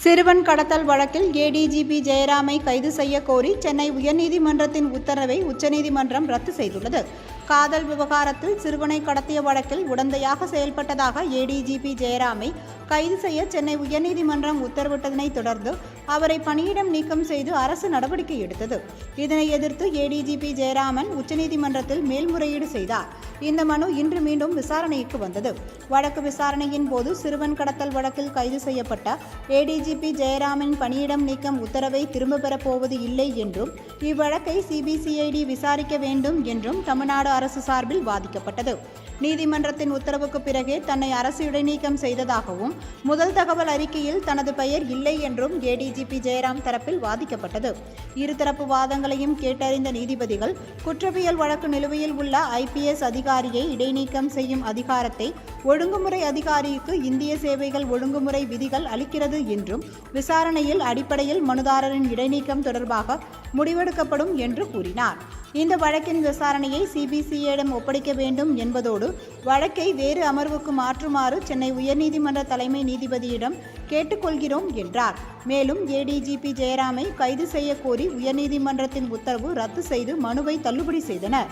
சிறுவன் கடத்தல் வழக்கில் ஏடிஜிபி ஜெயராமை கைது செய்ய கோரி சென்னை உயர்நீதிமன்றத்தின் உத்தரவை உச்சநீதிமன்றம் ரத்து செய்துள்ளது. காதல் விவகாரத்தில் சிறுவனை கடத்திய வழக்கில் உடந்தையாக செயல்பட்டதாக ஏடிஜிபி ஜெயராமை கைது செய்ய சென்னை உயர்நீதிமன்றம் உத்தரவிட்டதனை தொடர்ந்து அவரை பணியிடம் நீக்கம் செய்து அரசு நடவடிக்கை எடுத்தது. இதனை எதிர்த்து ஏடிஜிபி ஜெயராமன் உச்சநீதிமன்றத்தில் மேல்முறையீடு செய்தார். இந்த மனு இன்று மீண்டும் விசாரணைக்கு வந்தது. வழக்கு விசாரணையின் போது சிறுவன் கடத்தல் வழக்கில் கைது செய்யப்பட்ட ஏடிஜிபி ஜெயராமன் பணியிடம் நீக்கம் உத்தரவை திரும்ப பெறப் போவது இல்லை என்றும் இவ்வழக்கை சிபிசிஐடி விசாரிக்க வேண்டும் என்றும் தமிழ்நாடு அரசு சார்பில் வாதிக்கப்பட்டது. நீதிமன்றத்தின் உத்தரவுக்கு பிறகே தன்னை அரசு இடைநீக்கம் செய்ததாகவும் முதல் தகவல் அறிக்கையில் தனது பெயர் இல்லை என்றும் ஏடிஜிபி ஜெயராம் தரப்பில் வாதிக்கப்பட்டது. இருதரப்பு வாதங்களையும் கேட்டறிந்த நீதிபதிகள் குற்றவியல் வழக்கு நிலுவையில் உள்ள ஐபிஎஸ் அதிகாரியை இடைநீக்கம் செய்யும் அதிகாரத்தை ஒழுங்குமுறை அதிகாரிக்கு இந்திய சேவைகள் ஒழுங்குமுறை விதிகள் அளிக்கிறது என்றும் விசாரணையில் அடிப்படையில் மனுதாரரின் இடைநீக்கம் தொடர்பாக முடிவெடுக்கப்படும் என்று கூறினார். இந்த வழக்கின் விசாரணையை சிபிசிஐடிடம் ஒப்படைக்க வேண்டும் என்பதோடு வழக்கை வேறு அமர்வுக்கு மாற்றுமாறு சென்னை உயர்நீதிமன்ற தலைமை நீதிபதியிடம் கேட்டுக்கொள்கிறோம் என்றார். மேலும் ஏடிஜிபி ஜெயராமை கைது செய்ய கோரி உயர்நீதிமன்றத்தின் உத்தரவு ரத்து செய்து மனுவை தள்ளுபடி செய்தனர்.